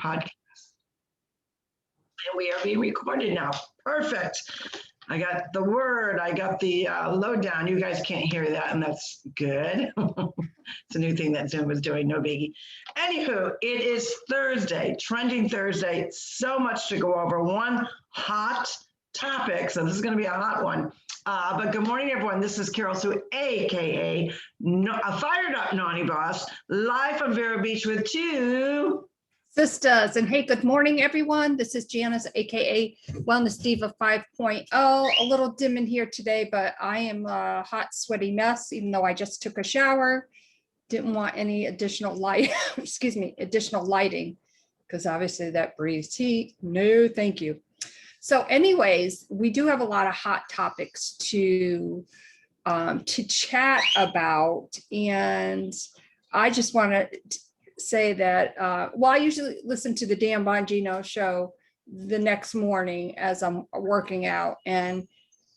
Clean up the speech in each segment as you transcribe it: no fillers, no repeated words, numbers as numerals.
podcast. And we are being recorded now. Perfect. I got the word, I got the lowdown. You guys can't hear that, and that's good. It's a new thing that Zoom is doing, no biggie. Anywho, it is Thursday, Trending Thursday. So much to go over. One hot topic, so this is going to be a hot one. But good morning, everyone. This is Carol Sue, a.k.a. a fired up Naughty Boss, live from Vero Beach with TwoSistas. And hey, good morning, everyone. This is Janice, aka Wellness Diva 5.0. A little dim in here today, but I am a hot, sweaty mess, even though I just took a shower. Didn't want any additional light, additional lighting, because obviously that breathes heat. No, thank you. So anyways, we do have a lot of hot topics to chat about. And I just want to say that, well, I usually listen to the Dan Bongino show the next morning as I'm working out, and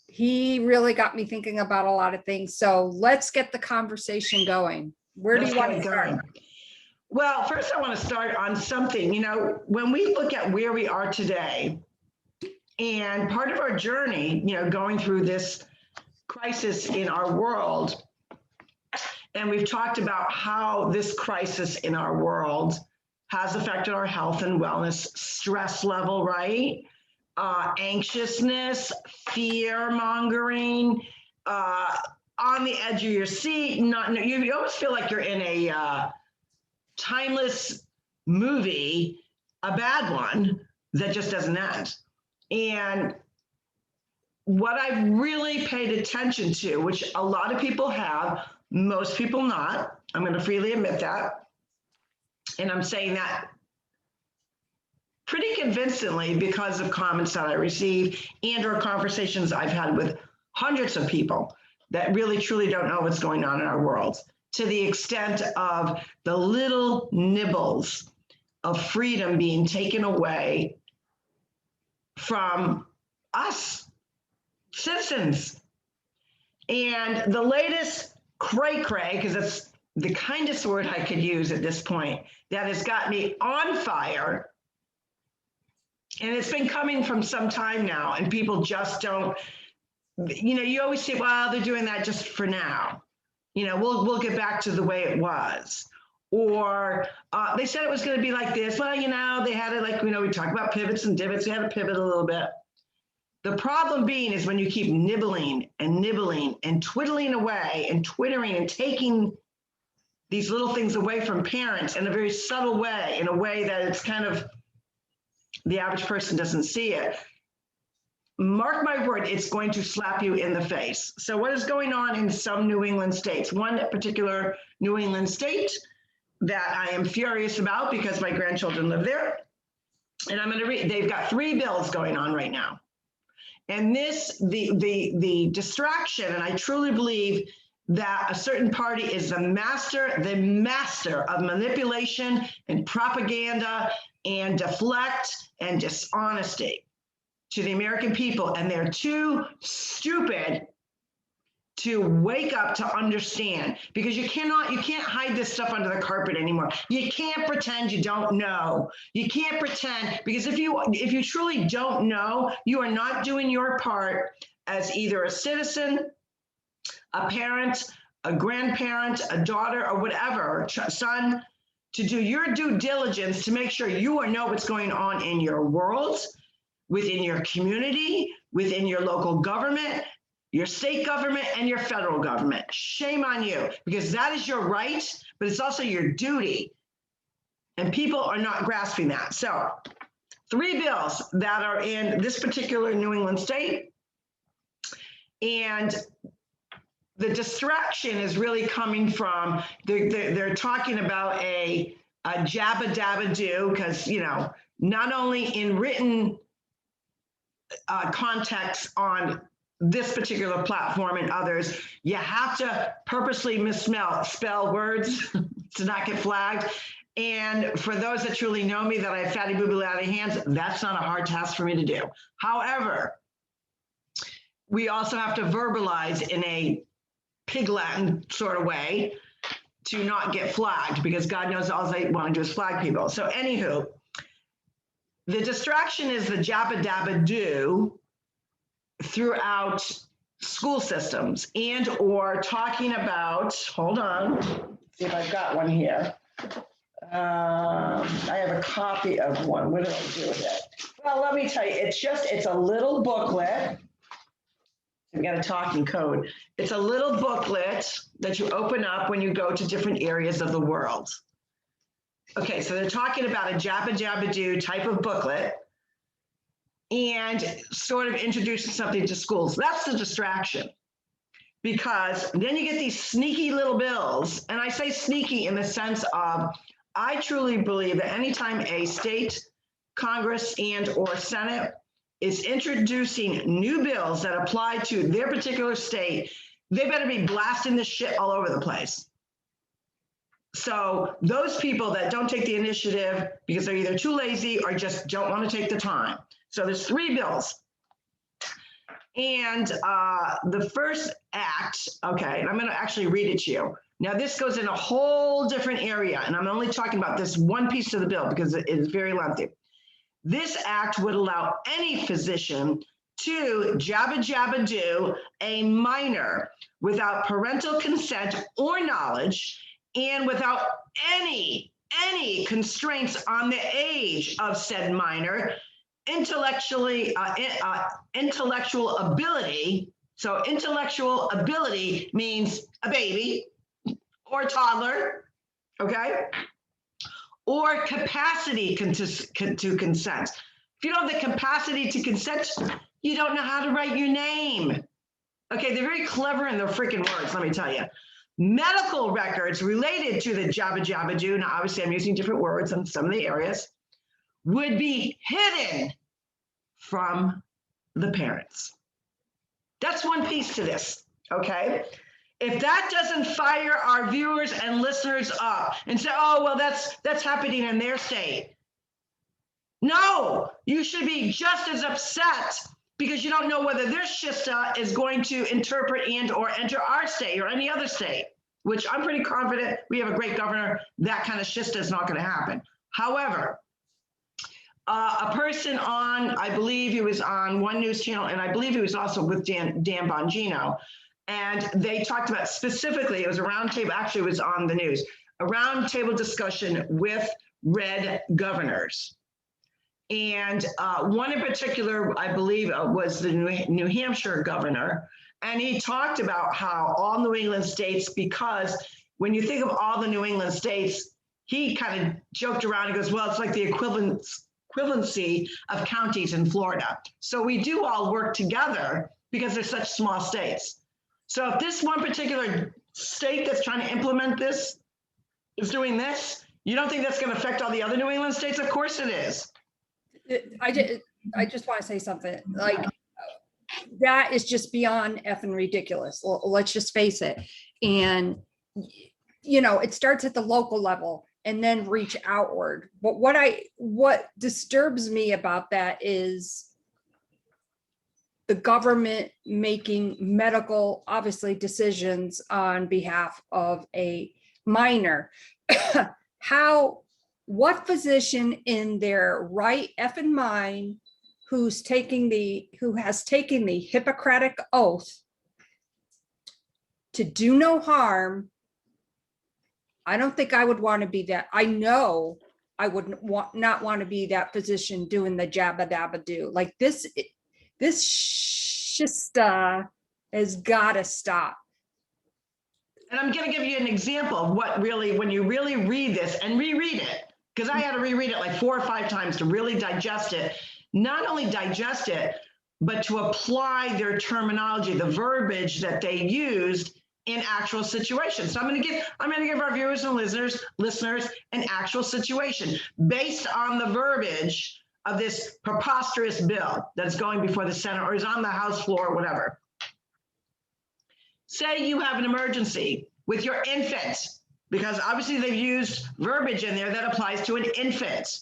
he really got me thinking about a lot of things. So let's get the conversation going. Where do you want to start? Well, first I want to start on something. You know, when we look at where we are today, and part of our journey, you know, going through this crisis in our world, and we've talked about how this crisis in our world has affected our health and wellness, stress level, right? Anxiousness, fear mongering, on the edge of your seat. You always feel like you're in a timeless movie, a bad one that just doesn't end. And what I've really paid attention to, which a lot of people have, most people not, I'm going to freely admit that, and I'm saying that pretty convincingly because of comments that I receive and or conversations I've had with hundreds of people that really truly don't know what's going on in our world, to the extent of the little nibbles of freedom being taken away from us citizens. And the latest cray-cray, because it's the kindest word I could use at this point, that has got me on fire. And it's been coming from some time now, and people just don't, you know, you always say, well, they're doing that just for now. You know, we'll get back to the way it was. Or they said it was going to be like this. Well, you know, they had it like, you know, we talk about pivots and divots. They had to pivot a little bit. The problem being is when you keep nibbling and twiddling away and twittering and taking these little things away from parents in a very subtle way, in a way that it's kind of, the average person doesn't see it. Mark my word, it's going to slap you in the face. So what is going on in some New England states? One particular New England state that I am furious about because my grandchildren live there. And I'm going to read, they've got 3 bills going on right now. And this, the distraction, and I truly believe that a certain party is the master of manipulation and propaganda and deflect and dishonesty to the American people. And they're too stupid to wake up to understand, because you can't hide this stuff under the carpet anymore. You can't pretend you don't know. You can't pretend, because if you truly don't know, you are not doing your part as either a citizen, a parent, a grandparent, a daughter, or whatever, son, to do your due diligence to make sure you know what's going on in your world, within your community, within your local government, your state government, and your federal government. Shame on you, because that is your right, but it's also your duty. And people are not grasping that. So 3 bills that are in this particular New England state. And the distraction is really coming from, they're talking about a jabba dabba do, because, you know, not only in written context on this particular platform and others, you have to purposely spell words to not get flagged. And for those that truly know me, that I have fatty booby out of hands, that's not a hard task for me to do. However, we also have to verbalize in a pig Latin sort of way to not get flagged, because God knows all they want to do is flag people. So anywho, The distraction is the jabba dabba do throughout school systems and or talking about, hold on, see if I've got one here. I have a copy of one. What did I do with it? Well, let me tell you, it's a little booklet. I've got a talking code. It's a little booklet that you open up when you go to different areas of the world. Okay, so they're talking about a jabba jabba do type of booklet and sort of introducing something to schools. That's the distraction. Because then you get these sneaky little bills, and I say sneaky in the sense of, I truly believe that anytime a state, Congress, and or Senate is introducing new bills that apply to their particular state, they better be blasting this shit all over the place. So those people that don't take the initiative because they're either too lazy or just don't want to take the time. So there's 3 bills. And the first act, okay, and I'm going to actually read it to you. Now, this goes in a whole different area, and I'm only talking about this one piece of the bill because it is very lengthy. This act would allow any physician to jabba jabba do a minor without parental consent or knowledge and without any constraints on the age of said minor, intellectual ability. So intellectual ability means a baby or a toddler, okay? Or capacity to consent. If you don't have the capacity to consent, you don't know how to write your name. Okay, they're very clever in their freaking words, let me tell you. Medical records related to the jabba jabba do, now obviously I'm using different words in some of the areas, would be hidden from the parents. That's one piece to this, okay? If that doesn't fire our viewers and listeners up and say, oh, well, that's happening in their state. No, you should be just as upset because you don't know whether their shista is going to interpret and or enter our state or any other state, which I'm pretty confident we have a great governor, that kind of shista is not going to happen. However, a person on, I believe he was on one news channel, and I believe he was also with Dan Bongino, and they talked about specifically, it was a roundtable, actually it was on the news, a roundtable discussion with red governors. And one in particular, I believe, was the New Hampshire governor. And he talked about how all New England states, because when you think of all the New England states, he kind of joked around. He goes, well, it's like the equivalency of counties in Florida. So we do all work together because they're such small states. So if this one particular state that's trying to implement this is doing this, you don't think that's going to affect all the other New England states? Of course it is. I just want to say something, like, that is just beyond effing ridiculous. Let's just face it. And, you know, it starts at the local level and then reach outward. But what disturbs me about that is the government making medical, obviously, decisions on behalf of a minor. What physician in their right effing mind who has taken the Hippocratic oath to do no harm? I don't think I would want to be that. I know I would not want to be that physician doing the jabba dabba do. Like this shista has got to stop. And I'm going to give you an example of what really, when you really read this and reread it, because I had to reread it like 4 or 5 times to really digest it. Not only digest it, but to apply their terminology, the verbiage that they used in actual situations. So I'm going to give our viewers and listeners an actual situation based on the verbiage of this preposterous bill that's going before the Senate or is on the House floor or whatever. Say you have an emergency with your infant, because obviously they've used verbiage in there that applies to an infant.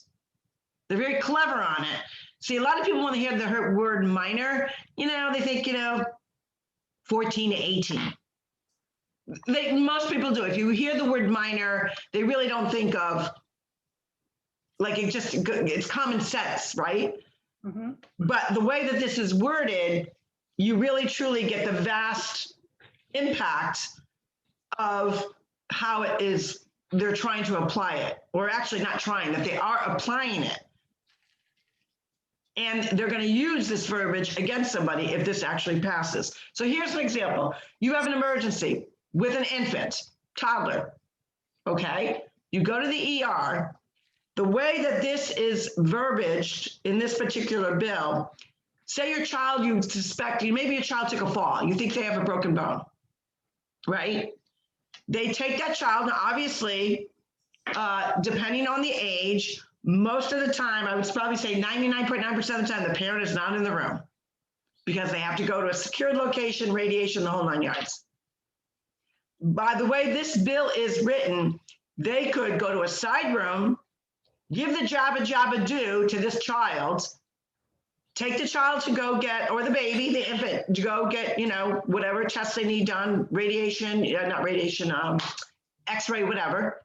They're very clever on it. See, a lot of people, when they hear the word minor, you know, they think, you know, 14 to 18. Most people do. If you hear the word minor, they really don't think of Like it's common sense, right? Mm-hmm. But the way that this is worded, you really truly get the vast impact of how it is they're trying to apply it, or actually not trying, that they are applying it. And they're going to use this verbiage against somebody if this actually passes. So here's an example. You have an emergency with an infant, toddler, okay? You go to the ER. The way that this is verbiaged in this particular bill, say your child, you suspect, maybe your child took a fall. You think they have a broken bone, right? They take that child, now obviously, depending on the age, most of the time, I would probably say 99.9% of the time, the parent is not in the room because they have to go to a secured location, radiation, the whole 9 yards. By the way this bill is written, they could go to a side room, give the jabba do to this child, take the child to go get, or the baby, the infant, to go get, whatever tests they need done, radiation, not radiation, x-ray, whatever,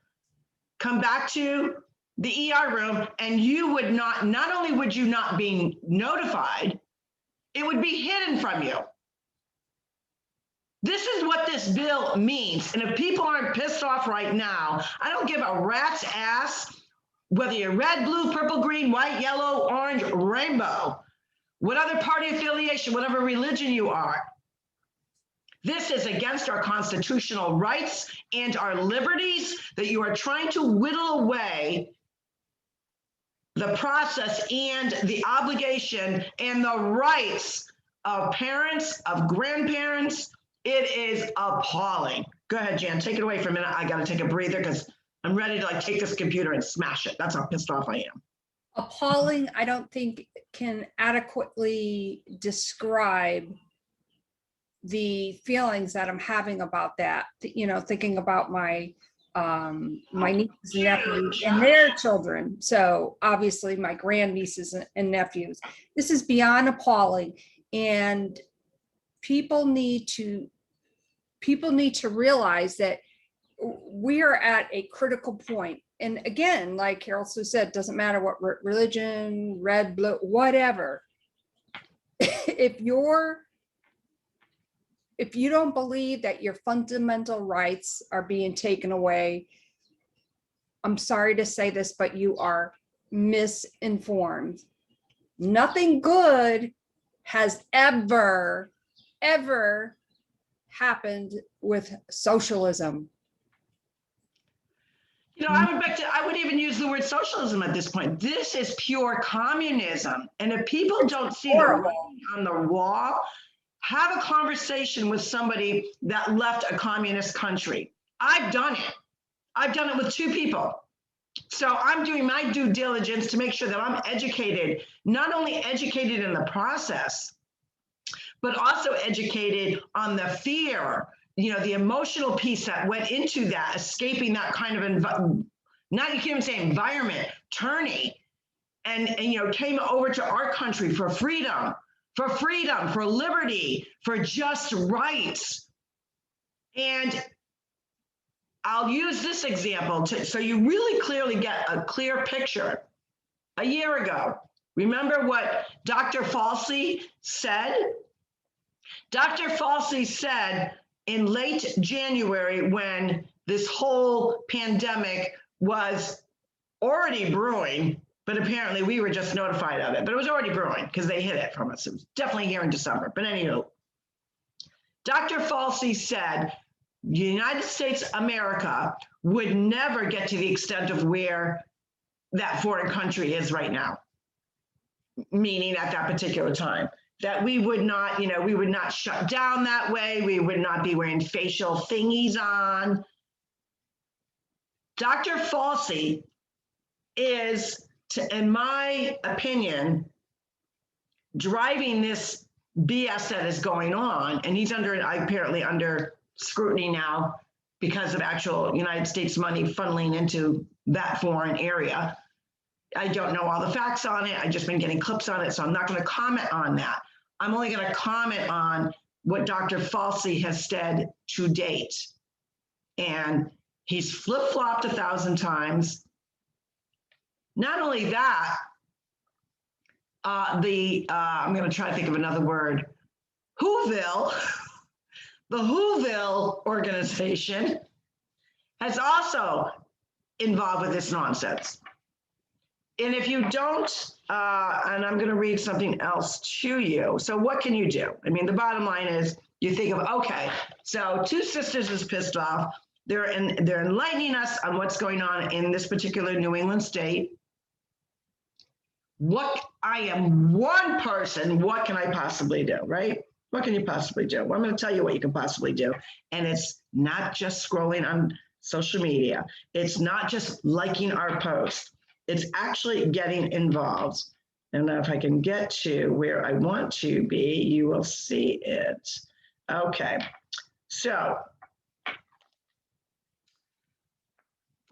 come back to the ER room, and you would not only would you not be notified, it would be hidden from you. This is what this bill means. And if people aren't pissed off right now, I don't give a rat's ass whether you're red, blue, purple, green, white, yellow, orange, rainbow, what other party affiliation, whatever religion you are. This is against our constitutional rights and our liberties that you are trying to whittle away the process and the obligation and the rights of parents, of grandparents. It is appalling. Go ahead, Jan, take it away for a minute. I got to take a breather because I'm ready to take this computer and smash it. That's how pissed off I am. Appalling, I don't think can adequately describe the feelings that I'm having about that, thinking about my nieces and nephews and their children. So obviously my grandnieces and nephews. This is beyond appalling, and people need to realize that we are at a critical point. And again, like Carol Sue said, doesn't matter what religion, red, blue, whatever. If you don't believe that your fundamental rights are being taken away, I'm sorry to say this, but you are misinformed. Nothing good has ever happened with socialism. I would even use the word socialism at this point. This is pure communism. And if people don't see the writing on the wall, have a conversation with somebody that left a communist country. I've done it. I've done it with 2 people. So I'm doing my due diligence to make sure that I'm educated, not only educated in the process, but also educated on the fear, the emotional piece that went into that, escaping that kind of you can't even say environment, turning, and came over to our country for freedom, for liberty, for just rights. And I'll use this example so you really clearly get a clear picture. A year ago, remember what Dr. Fauci said? Dr. Fauci said in late January, when this whole pandemic was already brewing, but apparently we were just notified of it, but it was already brewing because they hid it from us. It was definitely here in December. But anywho, Dr. Fauci said the United States, America, would never get to the extent of where that foreign country is right now, meaning at that particular time. That we would not, we would not shut down that way. We would not be wearing facial thingies on. Dr. Fauci is, in my opinion, driving this BS that is going on, and he's apparently under scrutiny now because of actual United States money funneling into that foreign area. I don't know all the facts on it. I've just been getting clips on it, so I'm not going to comment on that. I'm only going to comment on what Dr. Fauci has said to date. And he's flip-flopped 1,000 times. Not only that, I'm going to try to think of another word. Whoville, the Whoville organization has also involved with this nonsense. And if you don't, and I'm going to read something else to you. So what can you do? I mean, the bottom line is you think of, okay, so TwoSistas is pissed off. They're enlightening us on what's going on in this particular New England state. I am one person, what can I possibly do, right? What can you possibly do? Well, I'm going to tell you what you can possibly do. And it's not just scrolling on social media. It's not just liking our post. It's actually getting involved. And if I can get to where I want to be, you will see it. Okay, so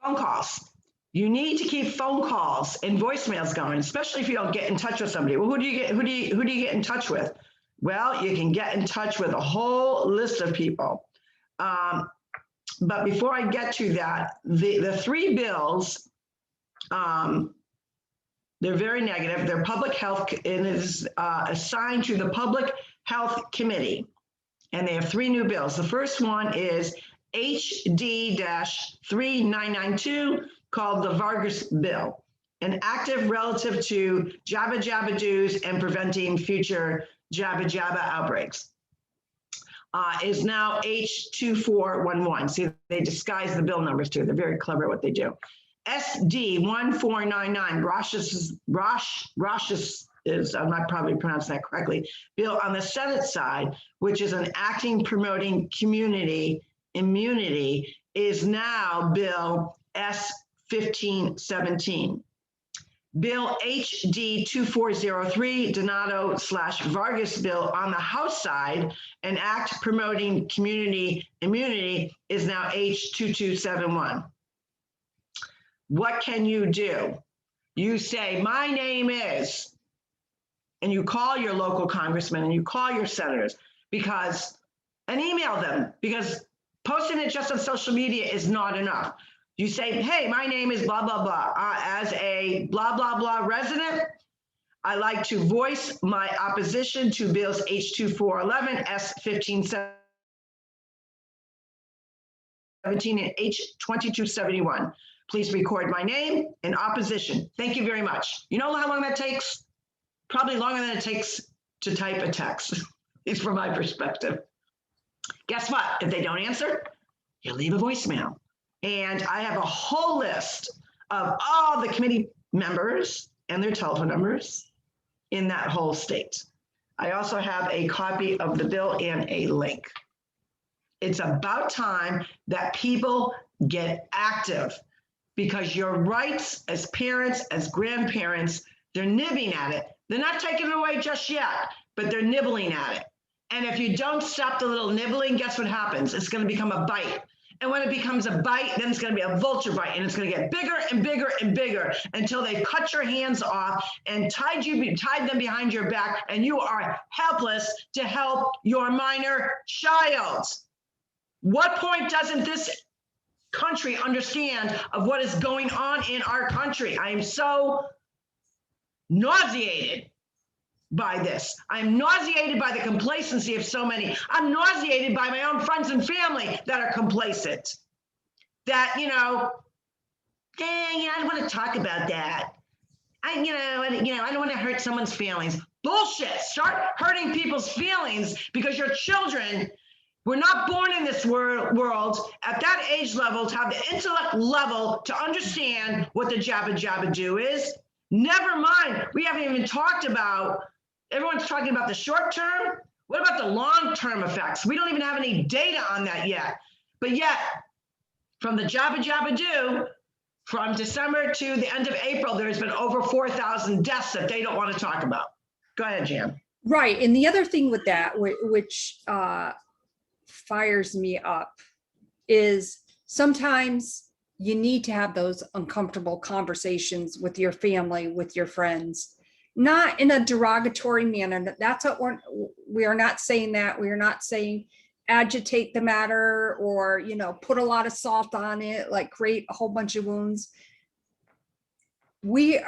phone calls. You need to keep phone calls and voicemails going, especially if you don't get in touch with somebody. Well, who do you get in touch with? Well, you can get in touch with a whole list of people. But before I get to that, the three bills, they're very negative. They're public health, and it is assigned to the Public Health Committee. And they have three new bills. The first one is HD-3992, called the Vargas Bill, an active relative to Jabba Jabba do's and preventing future Jabba Jabba outbreaks. Is now H2411. See, they disguise the bill numbers too. They're very clever at what they do. SD1499, Rosh's is, I'm not probably pronouncing that correctly, bill on the Senate side, which is an acting promoting community immunity, is now Bill S1517. Bill HD 2403, Donato/Vargas bill on the House side, an act promoting community immunity, is now H2271. What can you do? You say, my name is, and you call your local congressman and you call your senators and email them, because posting it just on social media is not enough. You say, hey, my name is blah, blah, blah. As a blah, blah, blah resident, I like to voice my opposition to bills H2411, S1517, and H2271. Please record my name and opposition. Thank you very much. You know how long that takes? Probably longer than it takes to type a text, at least from my perspective. Guess what? If they don't answer, you leave a voicemail. And I have a whole list of all the committee members and their telephone numbers in that whole state. I also have a copy of the bill and a link. It's about time that people get active, because your rights as parents, as grandparents, they're nibbling at it. They're not taking it away just yet, but they're nibbling at it. And if you don't stop the little nibbling, guess what happens? It's going to become a bite. And when it becomes a bite, then it's going to be a vulture bite, and it's going to get bigger and bigger and bigger until they cut your hands off and tied them behind your back, and you are helpless to help your minor child. What point doesn't this country understand of what is going on in our country? I am so nauseated by this. I'm nauseated by the complacency of so many. I'm nauseated by my own friends and family that are complacent. That, I don't want to talk about that. I don't want to hurt someone's feelings. Bullshit. Start hurting people's feelings, because your children were not born in this world at that age level to have the intellect level to understand what the Jabba Jabba do is. Never mind, we haven't even talked about, everyone's talking about the short term. What about the long-term effects? We don't even have any data on that yet. But yet, from the Jabba Jabba do, from December to the end of April, there's been over 4,000 deaths that they don't want to talk about. Go ahead, Jan. Right. And the other thing with that, which fires me up, is sometimes you need to have those uncomfortable conversations with your family, with your friends, not in a derogatory manner. That's what we are not saying that. We are not saying agitate the matter or, put a lot of salt on it, like create a whole bunch of wounds. we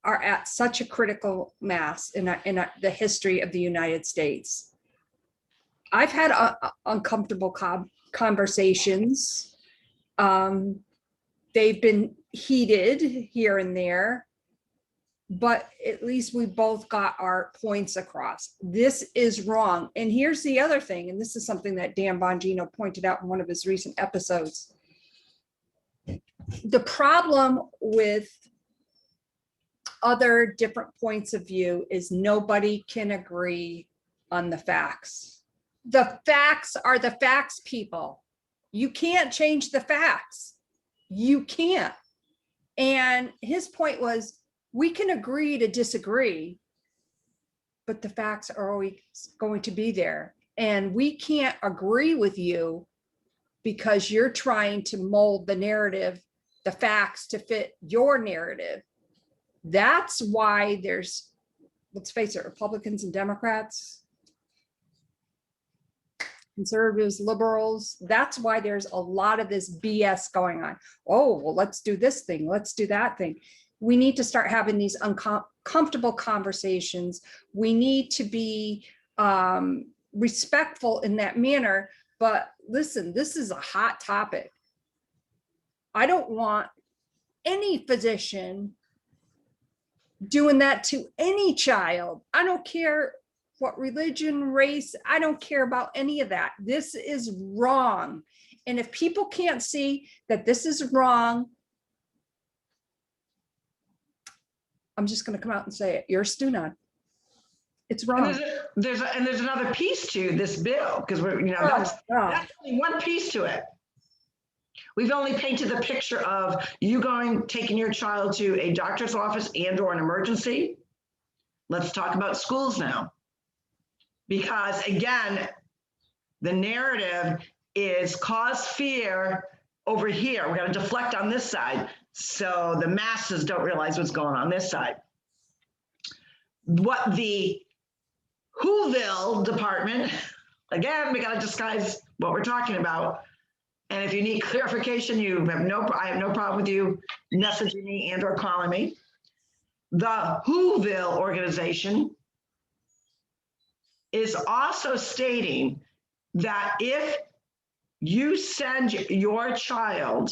are at such a critical mass in the history of the United States. I've had uncomfortable conversations. They've been heated here and there, but at least we both got our points across. This is wrong. And here's the other thing, and this is something that Dan Bongino pointed out in one of his recent episodes. The problem with other different points of view is nobody can agree on the facts. The facts are the facts, people. You can't change the facts. You can't. And his point was, we can agree to disagree, but the facts are always going to be there. And we can't agree with you because you're trying to mold the narrative, the facts to fit your narrative. That's why there's, let's face it, Republicans and Democrats, conservatives, liberals. That's why there's a lot of this BS going on. Oh, well, let's do this thing. Let's do that thing. We need to start having these uncomfortable conversations. We need to be respectful in that manner. But listen, this is a hot topic. I don't want any physician doing that to any child. I don't care what religion, race, I don't care about any of that. This is wrong. And if people can't see that this is wrong, I'm just going to come out and say it. You're a student. It's wrong. And there's another piece to this bill, because we're, that's only one piece to it. We've only painted the picture of you taking your child to a doctor's office and or an emergency. Let's talk about schools now. Because again, the narrative is cause fear over here. We're going to deflect on this side so the masses don't realize what's going on this side. What the Whoville department, again, we got to disguise what we're talking about. And if you need clarification, I have no problem with you messaging me and or calling me. The Whoville organization is also stating that if you send your child,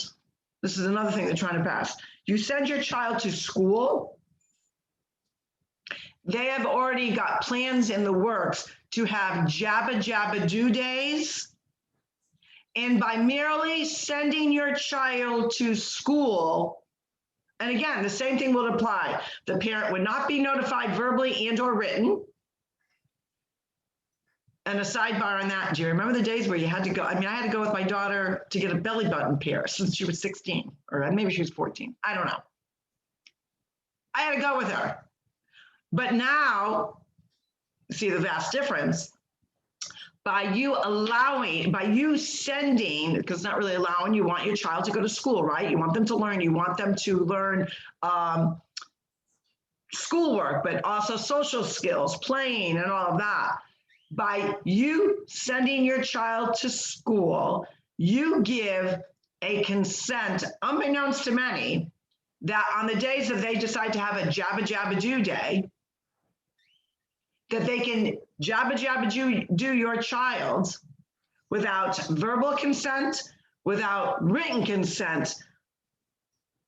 this is another thing they're trying to pass, you send your child to school, they have already got plans in the works to have Jabba Jabba Do days. And by merely sending your child to school, and again, the same thing will apply. The parent would not be notified verbally and or written. And a sidebar on that, do you remember the days where you had to go? I mean, I had to go with my daughter to get a belly button pierced since she was 16, or maybe she was 14. I don't know. I had to go with her. But now, see the vast difference. By you sending, because it's not really allowing, you want your child to go to school, right? You want them to learn. You want them to learn schoolwork, but also social skills, playing, and all of that. By you sending your child to school, you give a consent, unbeknownst to many, that on the days that they decide to have a Jabba Jabba Do day, that they can Jabba Jabba Do your child without verbal consent, without written consent,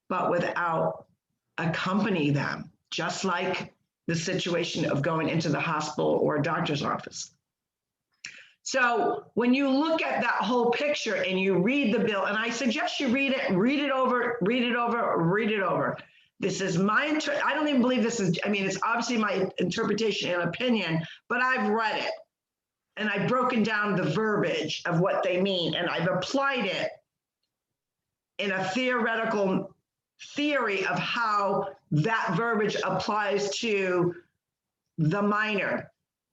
but without accompany them, just like the situation of going into the hospital or a doctor's office. So when you look at that whole picture and you read the bill, and I suggest you read it over. This is my, I don't even believe this is, I mean, it's obviously my interpretation and opinion, but I've read it and I've broken down the verbiage of what they mean, and I've applied it in a theoretical theory of how that verbiage applies to the minor.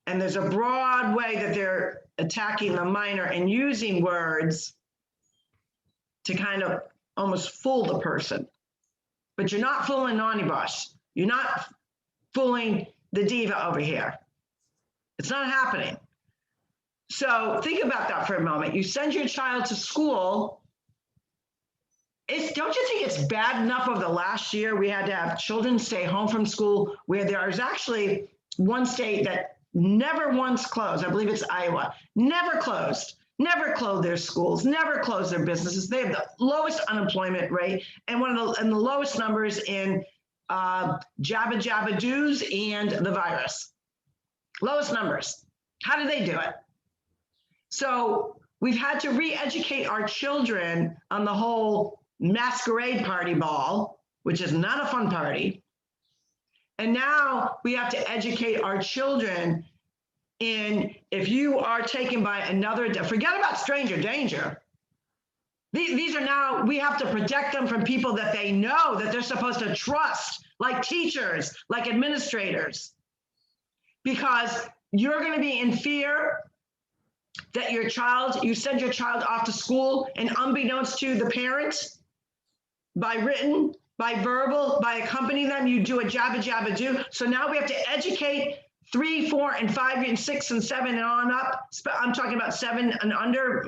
And there's a broad way that they're attacking the minor and using words to kind of almost fool the person. But you're not fooling Nani Bosch. You're not fooling the diva over here. It's not happening. So think about that for a moment. You send your child to school don't you think it's bad enough over the last year we had to have children stay home from school, where there is actually one state that never once closed, I believe it's Iowa, never closed their schools, never closed their businesses. They have the lowest unemployment rate and the lowest numbers in jabba doos and the virus. Lowest numbers. How did they do it? So we've had to re-educate our children on the whole masquerade party ball, which is not a fun party. And now we have to educate our children in, if you are taken by another, forget about stranger danger. These are now, we have to protect them from people that they know that they're supposed to trust, like teachers, like administrators, because you're going to be in fear that you send your child off to school, and unbeknownst to the parents, by written, by verbal, by accompanying them, you do a jabba do. So now we have to educate 3, 4, and 5, and 6, and 7, and on up. I'm talking about 7 and under,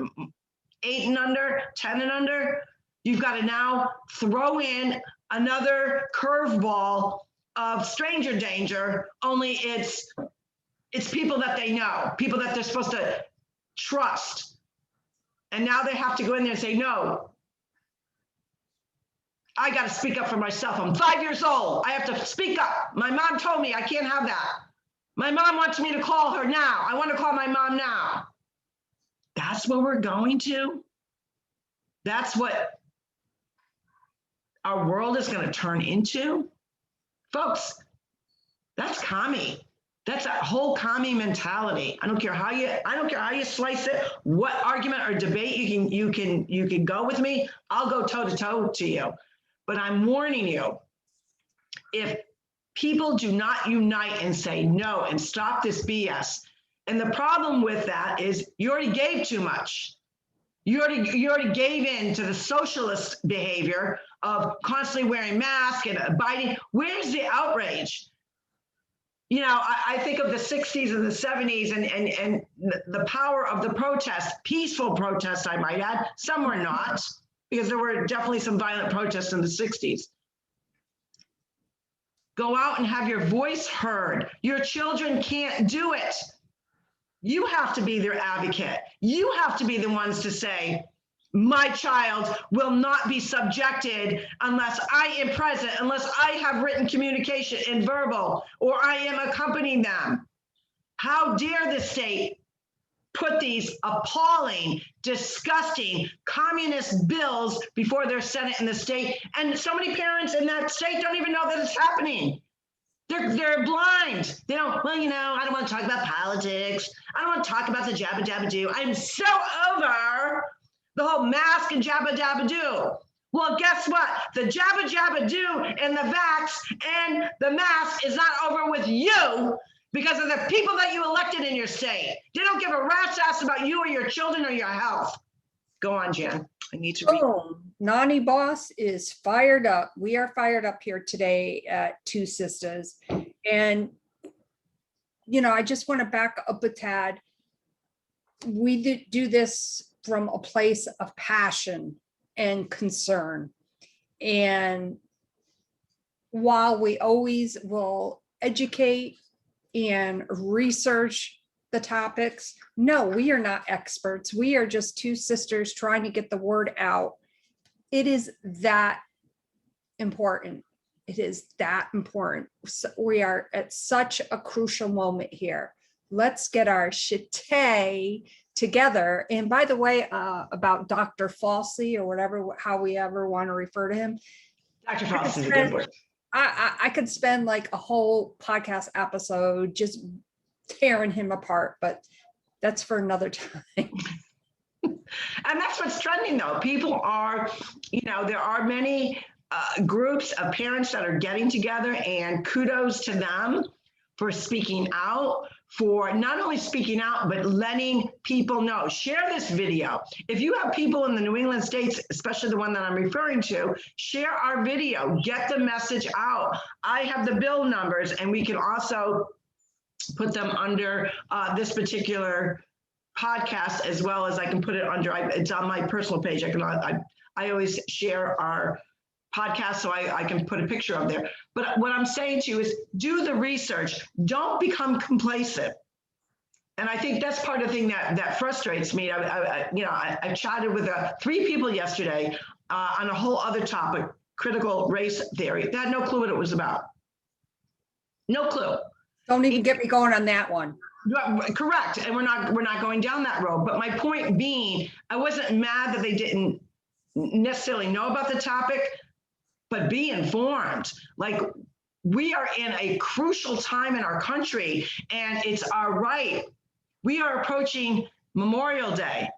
8 and under, 10 and under. You've got to now throw in another curveball of stranger danger, only it's people that they know, people that they're supposed to trust. And now they have to go in there and say, no, I got to speak up for myself. I'm 5 years old. I have to speak up. My mom told me I can't have that. My mom wants me to call her now. I want to call my mom now. That's what we're going to. That's what our world is going to turn into. Folks, that's commie. That's a whole commie mentality. I don't care how you slice it, what argument or debate you can go with me. I'll go toe to toe to you. But I'm warning you, if people do not unite and say no and stop this BS, and the problem with that is you already gave too much. You already gave in to the socialist behavior of constantly wearing masks and abiding. Where's the outrage? You know, I think of the 60s and the 70s and the power of the protest, peaceful protest, I might add. Some were not, because there were definitely some violent protests in the 60s. Go out and have your voice heard. Your children can't do it. You have to be their advocate. You have to be the ones to say, my child will not be subjected unless I am present, unless I have written communication in verbal, or I am accompanying them. How dare the state put these appalling, disgusting communist bills before their Senate in the state? And so many parents in that state don't even know that it's happening. They're blind. They don't, well, you know, I don't want to talk about politics. I don't want to talk about the jabba do. I'm so over the whole mask and jabba do. Well, guess what? The jabba do and the vax and the mask is not over with you, because of the people that you elected in your state. They don't give a rat's ass about you or your children or your health. Go on, Jan. I need to read. Oh, Nani Boss is fired up. We are fired up here today at TwoSistas. And, you know, I just want to back up a tad. We do this from a place of passion and concern. And while we always will educate and research the topics, no, we are not experts. We are just two sisters trying to get the word out. It is that important. It is that important. So we are at such a crucial moment here. Let's get our shit together. And by the way, about Dr. Falsey, or whatever, how we ever want to refer to him. Dr. Falsey is a good word. I could spend like a whole podcast episode just tearing him apart, but that's for another time. And that's what's trending, though. People are, you know, there are many groups of parents that are getting together, and kudos to them for speaking out, for not only speaking out, but letting people know. Share this video. If you have people in the New England states, especially the one that I'm referring to, share our video, get the message out. I have the bill numbers, and we can also put them under this particular podcast, as well as I can put it under, it's on my personal page. I always share our podcast so I can put a picture up there. But what I'm saying to you is do the research. Don't become complacent. And I think that's part of the thing that frustrates me. I chatted with 3 people yesterday on a whole other topic, critical race theory. They had no clue what it was about. No clue. Don't even get me going on that one. Correct. And we're not going down that road. But my point being, I wasn't mad that they didn't necessarily know about the topic, but be informed. Like, we are in a crucial time in our country, and it's our right. We are approaching Memorial Day.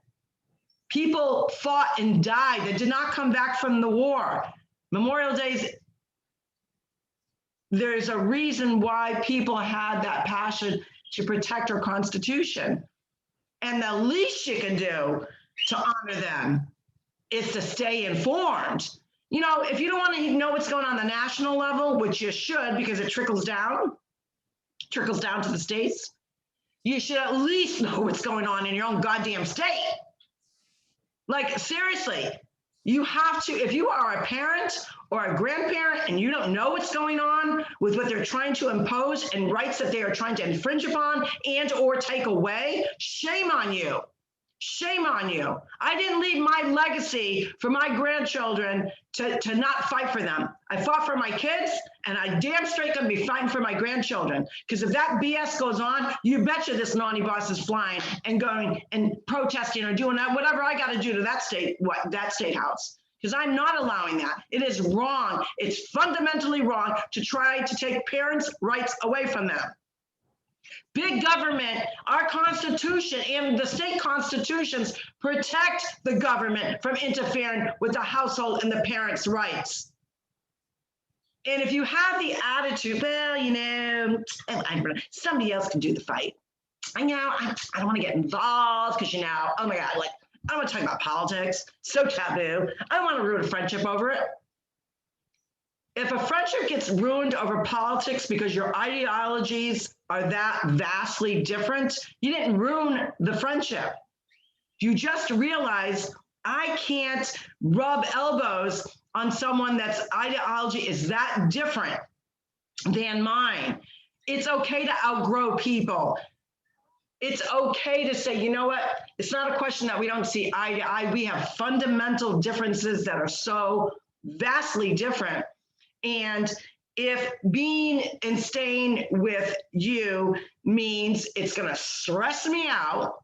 People fought and died that did not come back from the war. Memorial Days, there's a reason why people had that passion to protect our Constitution. And the least you can do to honor them is to stay informed. You know, if you don't want to know what's going on the national level, which you should because it trickles down to the states, you should at least know what's going on in your own goddamn state. Like, seriously, you have to, if you are a parent or a grandparent and you don't know what's going on with what they're trying to impose and rights that they are trying to infringe upon and or take away, shame on you. Shame on you. I didn't leave my legacy for my grandchildren to not fight for them. I fought for my kids, and I damn straight gonna be fighting for my grandchildren. Because if that BS goes on, you betcha this naughty boss is flying and going and protesting or doing that, whatever I gotta do to that state house. Because I'm not allowing that. It is wrong. It's fundamentally wrong to try to take parents' rights away from them. Big government, our Constitution and the state constitutions protect the government from interfering with the household and the parents' rights. And if you have the attitude, well, you know, somebody else can do the fight. I don't want to get involved because, you know, oh my God, like, I don't want to talk about politics. So taboo. I don't want to ruin a friendship over it. If a friendship gets ruined over politics because your ideologies are that vastly different, you didn't ruin the friendship. You just realize I can't rub elbows on someone that's ideology is that different than mine. It's okay to outgrow people. It's okay to say, you know what? It's not a question that we don't see eye to eye. We have fundamental differences that are so vastly different. And if being and staying with you means it's going to stress me out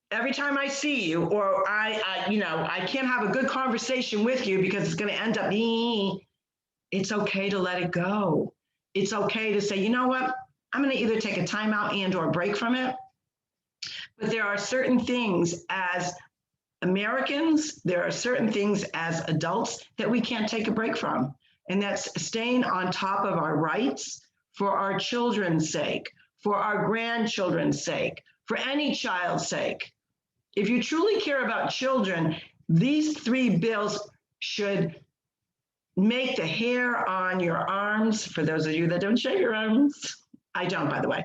every time I see you, or I can't have a good conversation with you because it's going to end up it's okay to let it go. It's okay to say, you know what? I'm going to either take a timeout and or break from it. But there are certain things as Americans, there are certain things as adults that we can't take a break from. And that's staying on top of our rights for our children's sake, for our grandchildren's sake, for any child's sake. If you truly care about children, these 3 bills should make the hair on your arms, for those of you that don't shave your arms, I don't, by the way.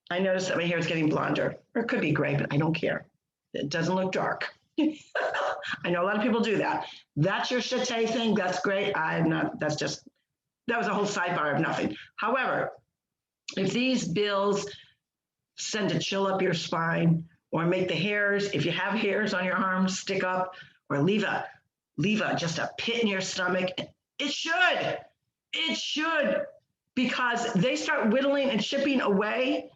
I noticed that my hair is getting blonder, or it could be gray, but I don't care. It doesn't look dark. I know a lot of people do that. That's your chate thing. That's great. I'm not, that was a whole sidebar of nothing. However, if these bills send a chill up your spine or make the hairs, if you have hairs on your arms, stick up or leave just a pit in your stomach, it should, because they start whittling and chipping away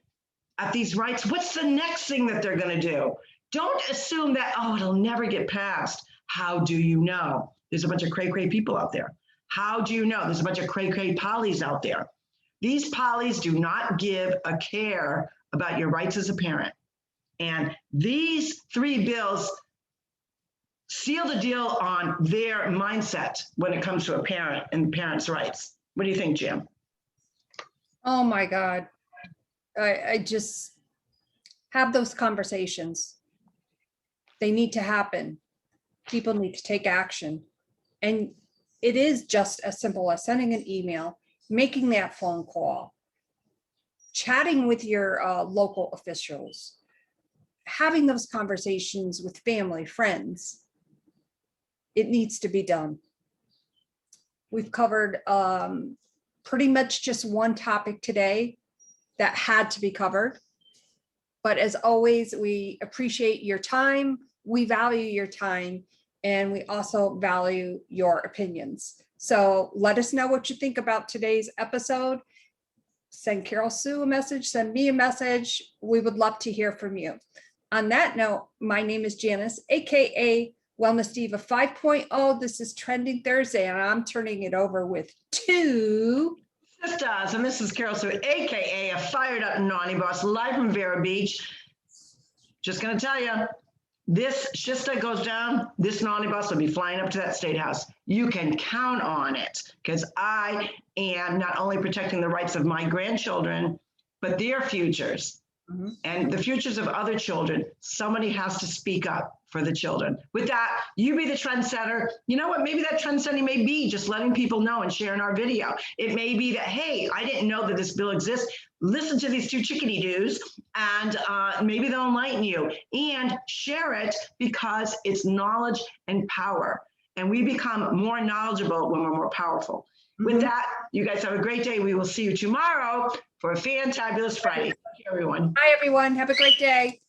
at these rights. What's the next thing that they're going to do? Don't assume that, oh, it'll never get passed. How do you know? There's a bunch of cray-cray people out there. How do you know? There's a bunch of cray-cray polys out there. These polys do not give a care about your rights as a parent. And these 3 bills seal the deal on their mindset when it comes to a parent and parents' rights. What do you think, Jim? Oh my God. I just have those conversations. They need to happen. People need to take action. And it is just as simple as sending an email, making that phone call, chatting with your local officials, having those conversations with family, friends. it needs to be done. We've covered pretty much just one topic today that had to be covered. But as always, we appreciate your time. We value your time, and we also value your opinions. So let us know what you think about today's episode. Send Carol Sue a message, send me a message. We would love to hear from you. On that note, my name is Janice, AKA Wellness Diva 5.0. This is Trending Thursday, and I'm turning it over with TwoSistas, and this is Carol Sue, AKA a fired up naughty boss, live from Vero Beach. Just gonna tell you, this shista goes down, this naughty boss will be flying up to that state house. You can count on it, because I am not only protecting the rights of my grandchildren, but their futures. And the futures of other children. Somebody has to speak up for the children. With that, you be the trendsetter. You know what? Maybe that trendsetting may be just letting people know and sharing our video. It may be that, hey, I didn't know that this bill exists. Listen to these two chickadee doos, and maybe they'll enlighten you. And share it, because it's knowledge and power. And we become more knowledgeable when we're more powerful. With that, you guys have a great day. We will see you tomorrow for a fantabulous Friday. Thank you, everyone. Hi, everyone. Have a great day.